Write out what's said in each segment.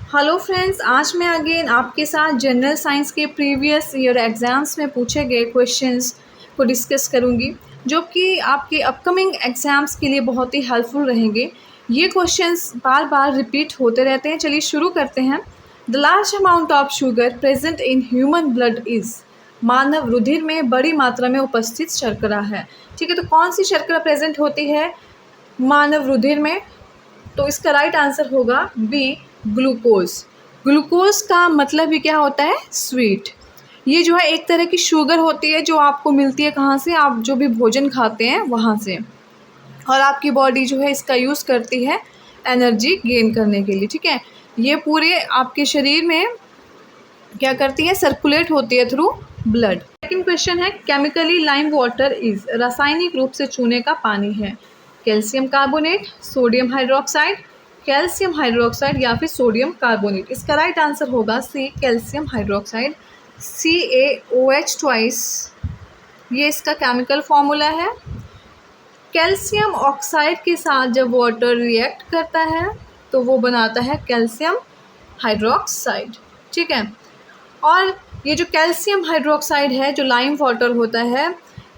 Hello friends, आज मैं again आपके साथ जनरल साइंस के प्रीवियस ईयर एग्ज़ाम्स में पूछे गए क्वेश्चंस को डिस्कस करूंगी, जो कि आपके अपकमिंग एग्ज़ाम्स के लिए बहुत ही हेल्पफुल रहेंगे। ये क्वेश्चंस बार बार रिपीट होते रहते हैं। चलिए शुरू करते हैं। The large amount of sugar present in human blood is. मानव रुधिर में बड़ी मात्रा में उपस्थित शर्करा है। ठीक है, तो कौन सी शर्करा प्रेजेंट होती है मानव रुधिर में? तो इसका राइट आंसर होगा बी, ग्लूकोज। ग्लूकोज का मतलब ही क्या होता है? स्वीट। ये जो है एक तरह की शुगर होती है जो आपको मिलती है कहाँ से? आप जो भी भोजन खाते हैं वहाँ से, और आपकी बॉडी जो है इसका यूज़ करती है एनर्जी गेन करने के लिए। ठीक है, ये पूरे आपके शरीर में क्या करती है? सर्कुलेट होती है थ्रू ब्लड। सेकंड क्वेश्चन है, केमिकली लाइम वाटर इज। रासायनिक रूप से चूने का पानी है। Calcium carbonate, sodium hydroxide, calcium hydroxide या फिर सोडियम कार्बोनेट। इसका राइट आंसर होगा सी, कैल्शियम हाइड्रोक्साइड। CaOH ट्वाइस, ये इसका केमिकल फॉर्मूला है। कैल्शियम ऑक्साइड के साथ जब वाटर रिएक्ट करता है तो वो बनाता है कैल्शियम हाइड्रोक्साइड। ठीक है, और ये जो कैल्शियम हाइड्रोक्साइड है, जो लाइम वाटर होता है,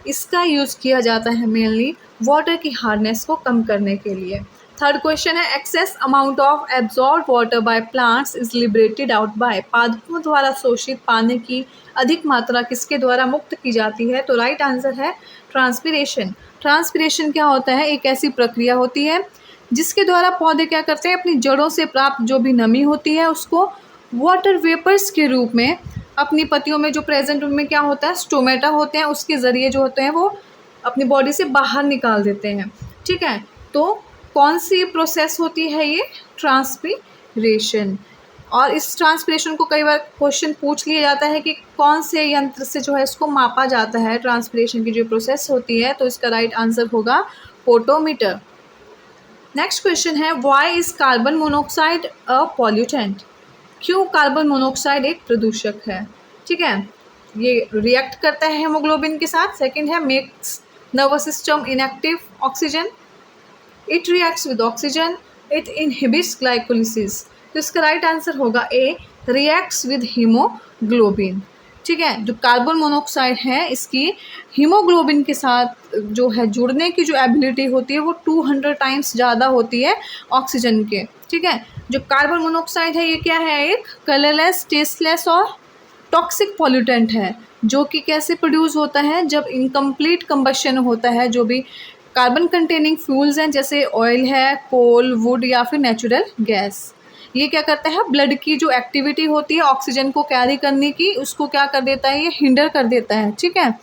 इसका यूज़ किया जाता है मेनली वाटर की हार्डनेस को कम करने के लिए। थर्ड क्वेश्चन है, excess amount of absorb water by plants is liberated out by. पादपों द्वारा शोषित पानी की अधिक मात्रा किसके द्वारा मुक्त की जाती है? तो राइट आंसर है ट्रांसपिरेशन। ट्रांसपिरेशन क्या होता है? एक ऐसी प्रक्रिया होती है जिसके द्वारा पौधे क्या करते हैं? अपनी जड़ों से प्राप्त जो भी नमी होती है उसको वाटर वेपर्स के रूप में अपनी पत्तियों में जो प्रेजेंट उनमें क्या होता है? स्टोमेटा होते हैं, उसके ज़रिए जो होते हैं वो अपनी बॉडी से बाहर निकाल देते हैं। ठीक है, तो कौन सी प्रोसेस होती है ये? ट्रांसपिरेशन। और इस ट्रांसपिरेशन को कई बार क्वेश्चन पूछ लिया जाता है कि कौन से यंत्र से जो है इसको मापा जाता है, ट्रांसपिरेशन की जो प्रोसेस होती है। तो इसका राइट आंसर होगा पोटोमीटर। नेक्स्ट क्वेश्चन है, why is carbon monoxide a pollutant. क्यों कार्बन मोनोऑक्साइड एक प्रदूषक है? ठीक है, ये रिएक्ट करता है हेमोग्लोबिन के साथ। सेकंड है, makes nervous system inactive oxygen. It reacts with oxygen. It inhibits glycolysis. तो इसका राइट आंसर होगा ए, रिएक्ट्स विद हीमोग्लोबिन। ठीक है, जो कार्बन मोनोऑक्साइड है इसकी हीमोग्लोबिन के साथ जो है जुड़ने की जो एबिलिटी होती है वो 200 टाइम्स ज़्यादा होती है ऑक्सीजन के। ठीक है, जो कार्बन मोनोऑक्साइड है ये क्या है? एक कलरलेस, टेस्टलेस और टॉक्सिक पॉल्यूटेंट है, जो कि कैसे प्रोड्यूस होता है? जब इनकम्प्लीट कंबशन होता है। जो भी कार्बन कंटेनिंग फ्यूल्स हैं जैसे ऑयल है, कोल, वुड या फिर नेचुरल गैस, ये क्या करता है? ब्लड की जो एक्टिविटी होती है ऑक्सीजन को कैरी करने की, उसको क्या कर देता है? ये हिंडर कर देता है। ठीक है,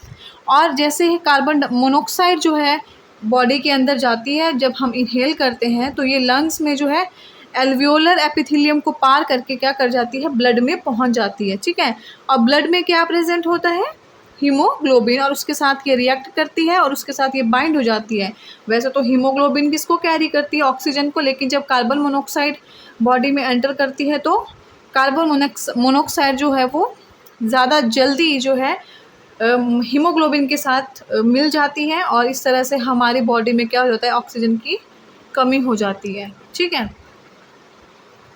और जैसे ही कार्बन मोनोऑक्साइड जो है बॉडी के अंदर जाती है, जब हम इनहेल करते हैं तो ये लंग्स में जो है एल्वियोलर एपिथेलियम को पार करके क्या कर जाती है? ब्लड में पहुंच जाती है। ठीक है, और ब्लड में क्या प्रेजेंट होता है? हीमोग्लोबिन, और उसके साथ ये रिएक्ट करती है और उसके साथ ये बाइंड हो जाती है। वैसे तो हीमोग्लोबिन किसको कैरी करती है? ऑक्सीजन को, लेकिन जब कार्बन मोनोऑक्साइड बॉडी में एंटर करती है तो कार्बन मोनोऑक्साइड जो है वो ज़्यादा जल्दी जो है हीमोग्लोबिन के साथ मिल जाती है, और इस तरह से हमारी बॉडी में क्या हो जाता है? ऑक्सीजन की कमी हो जाती है। ठीक है,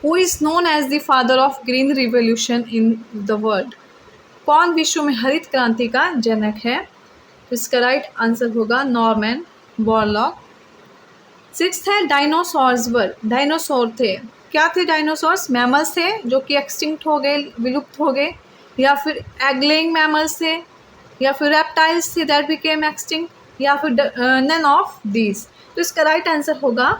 who is known as the father of green revolution in the world. कौन विश्व में हरित क्रांति का जनक है? तो इसका राइट आंसर होगा नॉर्मन बोरलॉग। सिक्स्थ है, डायनासोर्स वर। डायनासोर थे, क्या थे डायनासोर्स? मैमल्स थे जो कि एक्सटिंक्ट हो गए, विलुप्त हो गए, या फिर एग लेइंग मैमल्स थे, या फिर रेप्टाइल्स थे दैट बिकेम एक्सटिंक्ट, या फिर नन ऑफ दीज। तो इसका राइट आंसर होगा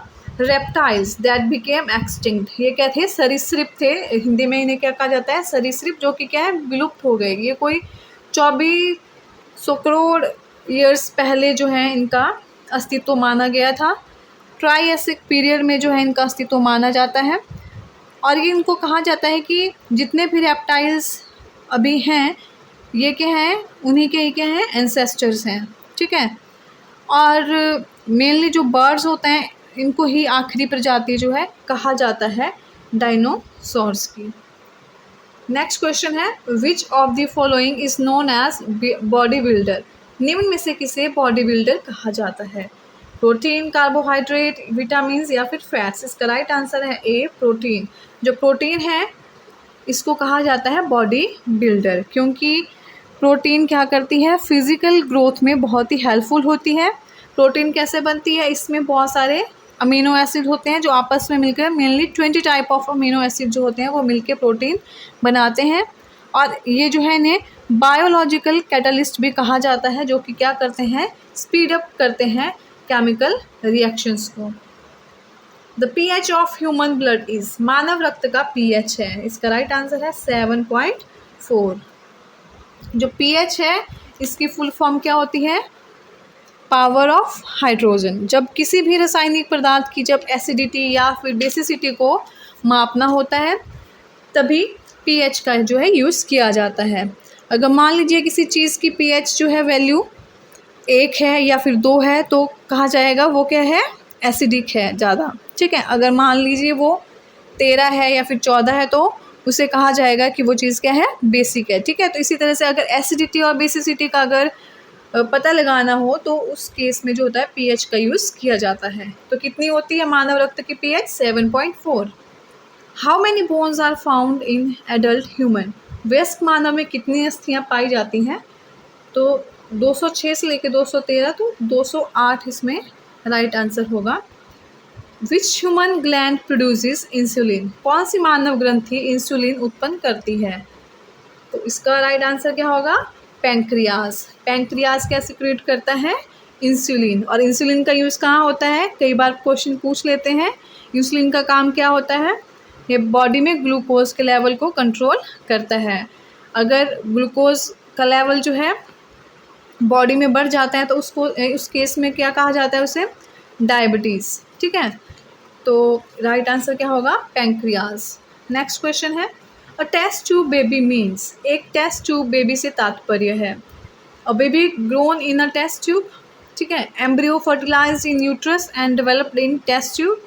रेप्टाइल्स दैट बिकेम एक्सटिंक्ट। ये क्या थे? सरीसृप थे। हिंदी में इन्हें क्या कहा जाता है? सरीसृप, जो कि क्या है? विलुप्त हो गए। ये कोई 2400 करोड़ ईयर्स पहले जो है इनका अस्तित्व माना गया था। ट्राइएसिक पीरियड में जो है इनका अस्तित्व माना जाता है, और ये इनको कहा जाता है कि जितने भी रेप्टाइल्स अभी हैं ये क्या हैं? उन्हीं के ही क्या हैं? एंसेस्टर्स हैं। ठीक है, और मेनली जो बर्ड्स होते हैं इनको ही आखिरी प्रजाति जो है कहा जाता है डायनासोर्स की। नेक्स्ट क्वेश्चन है, which of the following is known as body builder. निम्न में से किसे बॉडी बिल्डर कहा जाता है? प्रोटीन, कार्बोहाइड्रेट, विटामिन या फिर फैट्स? इसका राइट आंसर है ए, प्रोटीन। जो प्रोटीन है इसको कहा जाता है बॉडी बिल्डर, क्योंकि प्रोटीन क्या करती है, फिजिकल ग्रोथ में बहुत ही हेल्पफुल होती है। प्रोटीन कैसे बनती है, इसमें बहुत सारे अमीनो एसिड होते हैं जो आपस में मिलकर, mainly 20 type of amino acid जो होते हैं वो मिलके प्रोटीन बनाते हैं। और ये जो है इन्हें बायोलॉजिकल कैटलिस्ट भी कहा जाता है, जो कि क्या करते हैं, स्पीड अप करते हैं केमिकल रिएक्शंस को। The pH of human blood is? मानव रक्त का pH है, इसका राइट आंसर है 7.4। जो pH है इसकी फुल फॉर्म क्या होती है, पावर ऑफ हाइड्रोजन। जब किसी भी रासायनिक पदार्थ की जब एसिडिटी या फिर बेसिसिटी को मापना होता है तभी pH का जो है यूज़ किया जाता है। अगर मान लीजिए किसी चीज़ की pH जो है वैल्यू 1 है या फिर 2 है तो कहा जाएगा वो क्या है, एसिडिक है ज़्यादा, ठीक है। अगर मान लीजिए वो 13 है या फिर 14 है तो उसे कहा जाएगा कि वो चीज़ क्या है, बेसिक है, ठीक है। तो इसी तरह से अगर एसिडिटी और बेसिसिटी का अगर पता लगाना हो तो उस केस में जो होता है pH का यूज़ किया जाता है। तो कितनी होती है मानव रक्त की pH? 7.4। How many bones are found in adult human? वयस्क मानव में कितनी अस्थियाँ पाई जाती हैं? तो 206 से लेकर 213, तो 208 इसमें राइट आंसर होगा। Which human gland produces insulin? कौन सी मानव ग्रंथि इंसुलिन उत्पन्न करती है? तो इसका राइट आंसर क्या होगा, पैंक्रियाज। पैंक्रियाज क्या सिक्रेट करता है, इंसुलिन। और इंसुलिन का यूज़ कहाँ होता है, कई बार क्वेश्चन पूछ लेते हैं। इंसुलिन का काम क्या होता है, ये बॉडी में ग्लूकोज के लेवल को कंट्रोल करता है। अगर ग्लूकोज का लेवल जो है बॉडी में बढ़ जाता है तो उसको उस केस में क्या कहा जाता है, उसे डायबिटीज़, ठीक है। तो राइट आंसर क्या होगा, पैंक्रियाज। नेक्स्ट क्वेश्चन है, a test tube baby means? एक टेस्ट ट्यूब बेबी से तात्पर्य है a baby grown in a test tube, ठीक है। Embryo fertilised in uterus and developed in test tube,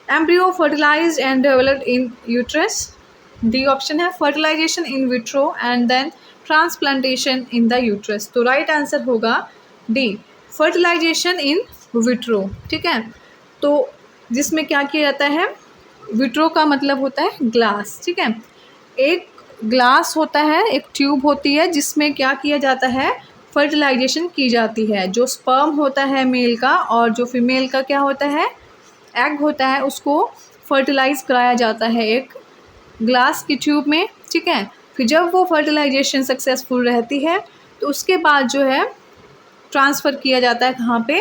embryo fertilised and developed in uterus. D option है fertilisation in vitro and then transplantation in the uterus. तो right answer होगा D, fertilisation in vitro, ठीक है। तो जिसमें क्या किया जाता है, विट्रो का मतलब होता है ग्लास, ठीक है। एक ग्लास होता है, एक ट्यूब होती है जिसमें क्या किया जाता है, फर्टिलाइजेशन की जाती है। जो स्पर्म होता है मेल का और जो फीमेल का क्या होता है, एग होता है, उसको फर्टिलाइज कराया जाता है एक ग्लास की ट्यूब में, ठीक है। फिर जब वो फर्टिलाइजेशन सक्सेसफुल रहती है तो उसके बाद जो है ट्रांसफ़र किया जाता है कहाँ पे,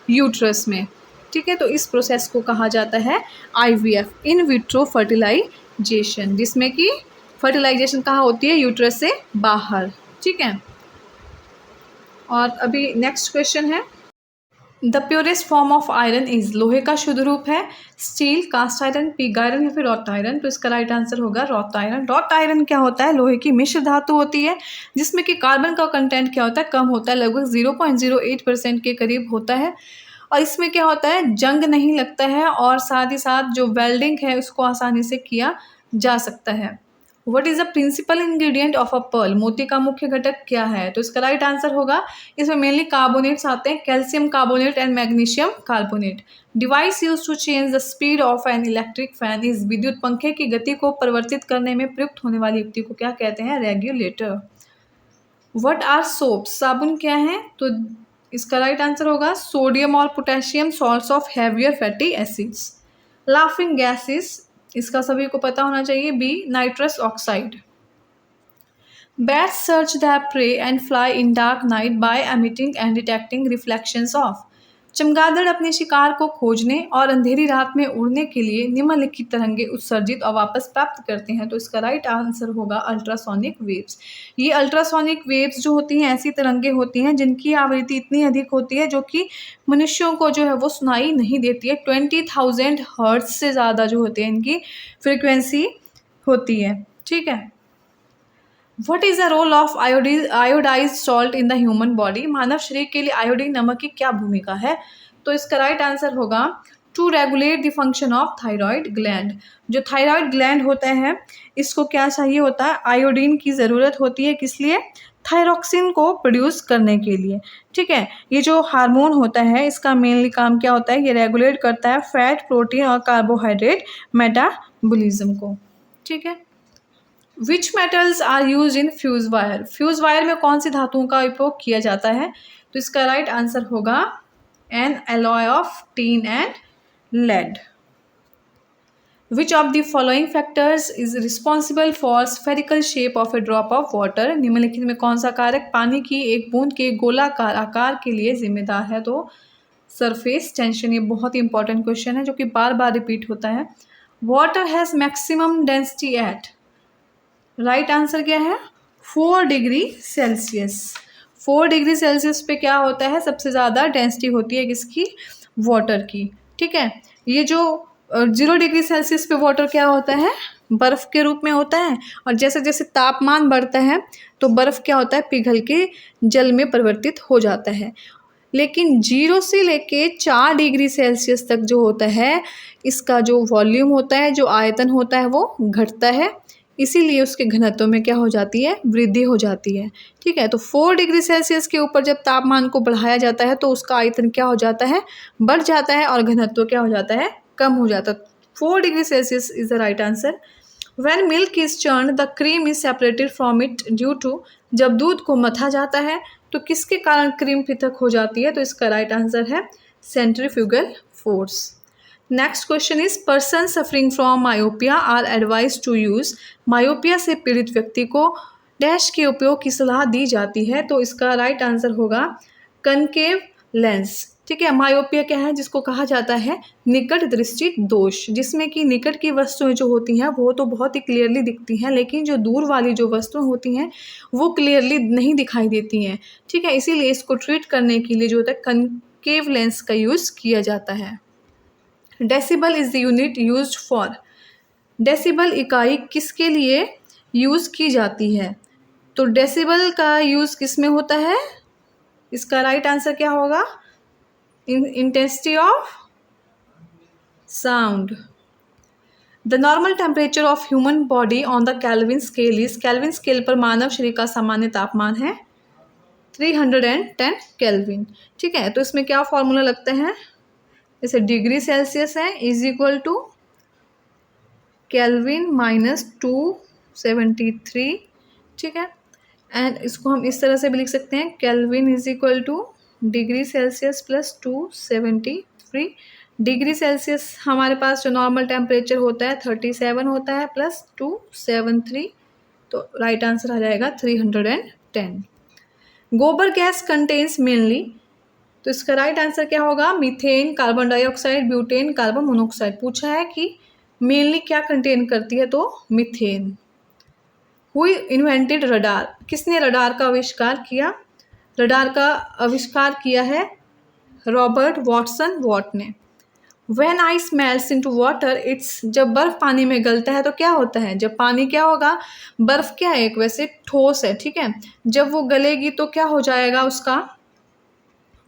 यूट्रस में, ठीक है। तो इस प्रोसेस को कहा जाता है IVF, इन विट्रो फर्टिलाइजेशन, जिसमें कि फर्टिलाइजेशन कहाँ होती है, यूट्रस से बाहर, ठीक है। और अभी नेक्स्ट क्वेश्चन है, the purest form of iron is? लोहे का शुद्ध रूप है steel, cast iron, pig iron या फिर रॉट आयरन? तो इसका राइट आंसर होगा रॉट आयरन। रॉट आयरन क्या होता है, लोहे की मिश्र धातु होती है जिसमें कि कार्बन का कंटेंट क्या होता है, कम होता है, लगभग 0.08% के करीब होता है। और इसमें क्या होता है, जंग नहीं लगता है और साथ ही साथ जो वेल्डिंग है उसको आसानी से किया जा सकता है। What is the principal ingredient of a pearl? मोती का मुख्य घटक क्या है? तो इसका राइट आंसर होगा, इसमें मेनली कार्बोनेट्स आते हैं, calcium carbonate and magnesium carbonate. Device use to change the speed of an electric fan is? विद्युत पंखे की गति को परिवर्तित करने में प्रयुक्त होने वाली युक्ति को क्या कहते हैं, रेगुलेटर। What are soaps? साबुन क्या है? तो इसका राइट आंसर होगा सोडियम और potassium salts of heavier fatty acids. Laughing gases, इसका सभी को पता होना चाहिए, B, nitrous oxide. Bats search their prey and fly in dark night by emitting and detecting reflections of? चमगादड़ अपने शिकार को खोजने और अंधेरी रात में उड़ने के लिए निम्नलिखित तरंगे उत्सर्जित और वापस प्राप्त करते हैं। तो इसका राइट आंसर होगा अल्ट्रासोनिक वेव्स। ये अल्ट्रासोनिक वेव्स जो होती हैं ऐसी तरंगे होती हैं जिनकी आवृत्ति इतनी अधिक होती है जो कि मनुष्यों को जो है वो सुनाई नहीं देती है। 20,000 हर्ट्ज से ज़्यादा जो होती है इनकी फ्रिक्वेंसी होती है, ठीक है। What is the role of iodized salt in the human body? मानव शरीर के लिए आयोडीन नमक की क्या भूमिका है? तो इसका राइट आंसर होगा to regulate the function of thyroid gland. जो थायराइड ग्लैंड होता है इसको क्या चाहिए होता है, आयोडीन की ज़रूरत होती है, किस लिए, थायरॉक्सिन को प्रोड्यूस करने के लिए। ठीक है, ये जो हार्मोन होता है इसका मेनली काम क्या होता है, ये रेगुलेट करता है फैट, प्रोटीन और कार्बोहाइड्रेट मेटाबॉलिज्म को। ठीक है, which metals are use in fuse wire. Fuse wire में कौन सी धातुओं का उपयोग किया जाता है, तो इसका राइट आंसर होगा N alloy of tin and lead. Which of the following factors is responsible for spherical shape of a drop of water? निम्नलिखित में कौन सा कारक पानी की एक बूंद के गोलाकार आकार के लिए जिम्मेदार है, तो सरफेस टेंशन। ये बहुत ही इंपॉर्टेंट क्वेश्चन है जो कि बार बार रिपीट होता है। Water has maximum density at, right answer क्या है, 4 डिग्री सेल्सियस। 4 डिग्री सेल्सियस पे क्या होता है, सबसे ज़्यादा डेंसिटी होती है किसकी, वाटर की। ठीक है, ये जो 0 डिग्री सेल्सियस पे वाटर क्या होता है, बर्फ़ के रूप में होता है, और जैसे जैसे तापमान बढ़ता है तो बर्फ़ क्या होता है, पिघल के जल में परिवर्तित हो जाता है। लेकिन 0 से लेके 4 डिग्री सेल्सियस तक जो होता है इसका जो वॉल्यूम होता है, जो आयतन होता है वो घटता है, इसीलिए उसके घनत्व में क्या हो जाती है, वृद्धि हो जाती है। ठीक है, तो 4 डिग्री सेल्सियस के ऊपर जब तापमान को बढ़ाया जाता है तो उसका आयतन क्या हो जाता है, बढ़ जाता है, और घनत्व क्या हो जाता है, कम हो जाता है। 4 degree Celsius is the right answer. When milk is churn the cream is separated from it due to, जब दूध को मथा जाता है तो किसके कारण क्रीम पृथक हो जाती है, तो इसका राइट आंसर है centrifugal force. Next question is person suffering from myopia are advise to use, myopia से पीड़ित व्यक्ति को डैश के उपयोग की सलाह दी जाती है, तो इसका राइट आंसर होगा कनकेव लेंस। ठीक है, मायोपिया क्या है, जिसको कहा जाता है निकट दृष्टि दोष, जिसमें कि निकट की वस्तुएं जो होती हैं वो तो बहुत ही क्लियरली दिखती हैं, लेकिन जो दूर वाली जो वस्तुएं होती हैं वो क्लियरली नहीं दिखाई देती हैं। ठीक है, इसीलिए इसको ट्रीट करने के लिए जो होता है कनकेव लेंस का यूज़ किया जाता है। Decibel is the unit used for, decibel इकाई किसके लिए यूज़ की जाती है, तो डेसिबल का यूज़ किस में होता है, इसका राइट आंसर क्या होगा, intensity of sound. The normal temperature of human body on the Kelvin scale is, Kelvin scale पर मानव शरीर का सामान्य तापमान है 310 केल्विन। ठीक है, तो इसमें क्या फॉर्मूला लगता है, जैसे डिग्री सेल्सियस है is equal to Kelvin minus 273। ठीक है, एंड इसको हम इस तरह से भी लिख सकते हैं, kelvin is equal two degree Celsius plus 273। Degree Celsius हमारे पास जो नॉर्मल टेम्परेचर होता है 37 होता है प्लस 273, तो राइट आंसर आ जाएगा 310। गोबर गैस कंटेन्स मेनली, तो इसका राइट आंसर क्या होगा, methane, carbon dioxide, butane, carbon monoxide. पूछा है कि मेनली क्या कंटेन करती है, तो मीथेन। हु इन्वेंटेड रडार, किसने रडार का आविष्कार किया, रडार का आविष्कार किया है रॉबर्ट वॉटसन वॉट ने। When ice melts into water it's, जब बर्फ़ पानी में गलता है तो क्या होता है, जब पानी क्या होगा, बर्फ़ क्या है, एक वैसे ठोस है। ठीक है, जब वो गलेगी तो क्या हो जाएगा, उसका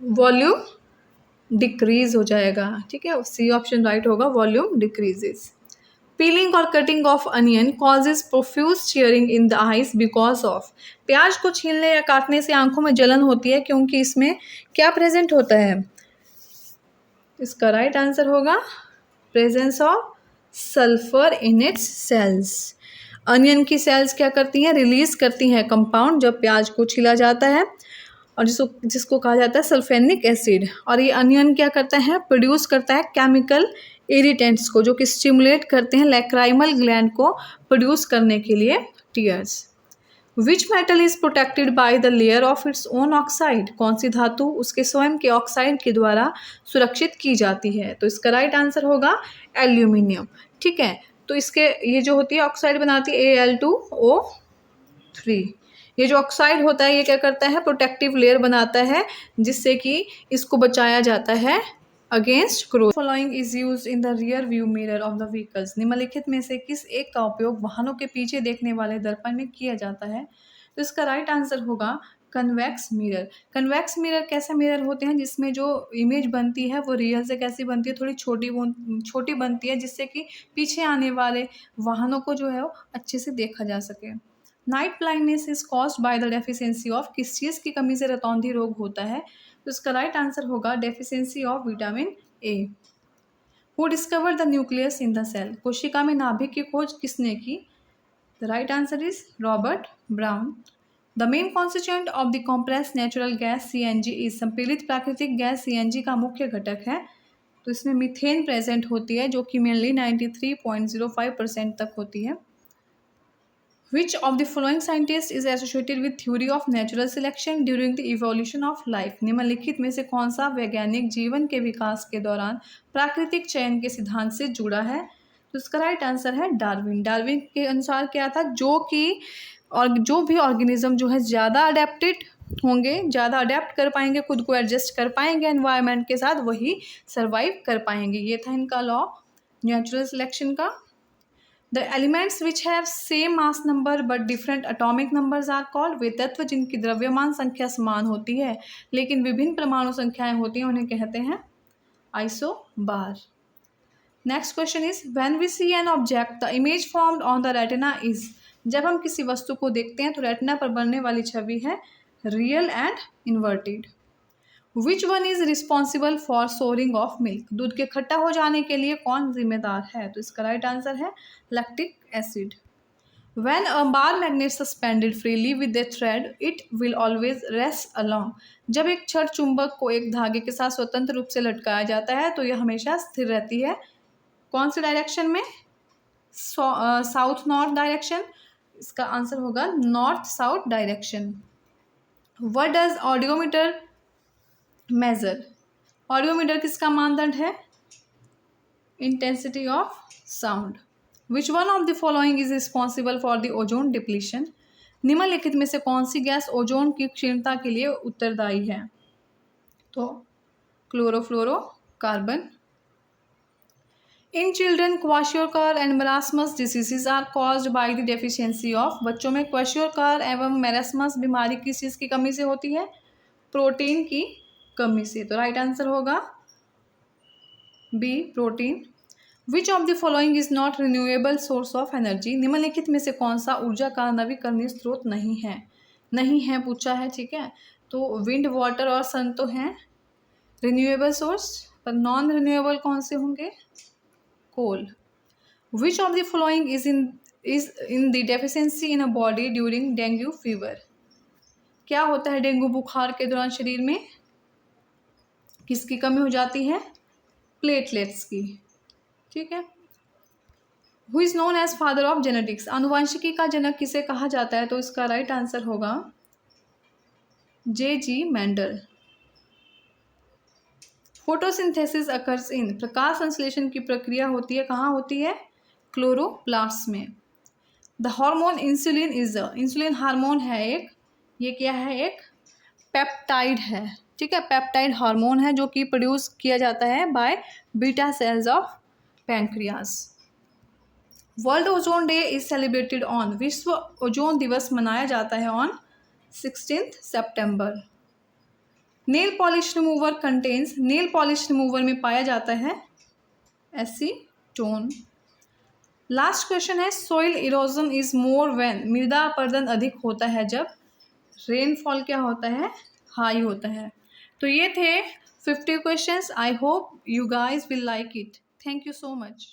वॉल्यूम डिक्रीज हो जाएगा। ठीक है, सी ऑप्शन राइट होगा, वॉल्यूम डिक्रीजेस। पीलिंग और cutting off onion causes profuse cheering in the eyes because of, प्याज को छीलने या काटने से आंखों में जलन होती है क्योंकि इसमें क्या प्रेजेंट होता है, इसका राइट आंसर होगा presence of sulphur in its cells. Onion की सेल्स क्या करती हैं, रिलीज करती हैं कंपाउंड जब प्याज को छीला जाता है, और जिसको कहा जाता है सल्फेनिक एसिड। और ये अनियन क्या करता है, प्रोड्यूस करता है केमिकल इरिटेंट्स को, जो कि स्टिमुलेट करते हैं लैक्राइमल ग्लैंड को प्रोड्यूस करने के लिए tears. Which metal is protected by the layer of its own oxide, कौन सी धातु उसके स्वयं के ऑक्साइड के द्वारा सुरक्षित की जाती है, तो इसका राइट आंसर होगा एल्यूमिनियम। ठीक है, तो इसके ये जो होती है ऑक्साइड बनाती है Al2O3। ये जो ऑक्साइड होता है ये क्या करता है, प्रोटेक्टिव लेयर बनाता है जिससे कि इसको बचाया जाता है against crows. Following is use in the rear view mirror of the vehicles, निम्नलिखित में से किस एक का उपयोग वाहनों के पीछे देखने वाले दर्पण में किया जाता है, तो इसका राइट आंसर होगा कन्वेक्स मिरर। कन्वेक्स मिरर कैसे मिरर होते हैं जिसमें जो इमेज बनती है वो रियल से कैसी बनती है, थोड़ी छोटी बनती है, जिससे कि पीछे आने वाले वाहनों को जो है वो अच्छे से देखा जा सके। Night blindness is caused by the deficiency of, किस चीज़ की कमी से रतौंधी रोग होता है? तो इसका राइट आंसर होगा deficiency of vitamin A. Who discovered the nucleus in the cell, कोशिका में नाभिक की खोज किसने की? The right answer is Robert Brown. The main constituent of the compressed natural gas CNG is, संपीड़ित प्राकृतिक गैस CNG का मुख्य घटक है। तो इसमें मीथेन प्रेजेंट होती है जो कि मेनली 93.05% तक होती है। Which of the following scientist is associated with theory of natural selection during the evolution of life? निम्नलिखित में से कौन सा वैज्ञानिक जीवन के विकास के दौरान प्राकृतिक चयन के सिद्धांत से जुड़ा है? तो इसका राइट आंसर है डार्विन। डार्विन के अनुसार क्या था, जो भी ऑर्गेनिज्म जो है ज़्यादा अडेप्टेड होंगे, ज़्यादा अडेप्ट कर पाएंगे, खुद को एडजस्ट कर पाएंगे एनवायरनमेंट के साथ, वही सर्वाइव कर पाएंगे। ये था इनका लॉ नेचुरल सिलेक्शन का। The elements which have same mass number but different atomic numbers are called, वे तत्व जिनकी द्रव्यमान संख्या समान होती है लेकिन विभिन्न परमाणु संख्याएं होती हैं उन्हें कहते हैं isobar. Next question is when we see an object the image formed on the retina is, जब हम किसी वस्तु को देखते हैं तो रेटिना पर बनने वाली छवि है real and inverted. Which one is responsible for souring of milk, दूध के खट्टा हो जाने के लिए कौन जिम्मेदार है? तो इसका राइट आंसर है lactic acid. When a bar magnet suspended freely with a thread, it will always rest along. जब एक छड़ चुंबक को एक धागे के साथ स्वतंत्र रूप से लटकाया जाता है तो यह हमेशा स्थिर रहती है। कौन से डायरेक्शन में? South north direction. इसका आंसर होगा north south direction. What does audiometer measure? Audiometer किसका मानदंड है? Intensity of sound. Which one of the following is responsible for the ozone depletion, निम्नलिखित में से कौन सी गैस ओजोन की क्षीणता के लिए उत्तरदायी है? तो chlorofluorocarbon. In children kwashiorkor and marasmus diseases are caused by the deficiency of, बच्चों में क्वाशियोकार एवं मेरास्मस बीमारी किस चीज़ की कमी से होती है? प्रोटीन की कमी से। तो राइट आंसर होगा B, protein. Which of the following is not renewable source of energy, निम्नलिखित में से कौन सा ऊर्जा का नवीकरणीय स्रोत नहीं है पूछा है, ठीक है। तो विंड, वाटर और सन तो हैं रिन्यूएबल सोर्स, पर नॉन रिन्यूएबल कौन से होंगे? Coal. Which of the following is in the deficiency in a body during dengue fever, क्या होता है डेंगू बुखार के दौरान शरीर में? किसकी कमी हो जाती है? प्लेटलेट्स की, ठीक है। Who is known as father of genetics, आनुवंशिकी का जनक किसे कहा जाता है? तो इसका राइट आंसर होगा J.G. Mendel. Photosynthesis occurs in, प्रकाश संश्लेषण की प्रक्रिया होती है कहाँ होती है? क्लोरोप्लास्ट में। The hormone insulin is, insulin hormone है एक, ये क्या है? एक पेप्टाइड है, ठीक है। पेप्टाइड हार्मोन है जो कि प्रोड्यूस किया जाता है by beta cells of pancreas. World ozone day is celebrated on, विश्व ओजोन दिवस मनाया जाता है on 16 September. Nail polish remover contains, nail polish remover में पाया जाता है एसीटोन। लास्ट क्वेश्चन है soil erosion is more when, मृदा अपरदन अधिक होता है जब रेनफॉल क्या होता है? हाई होता है। तो ये थे 50 questions. I hope you guys will like it. Thank you so much.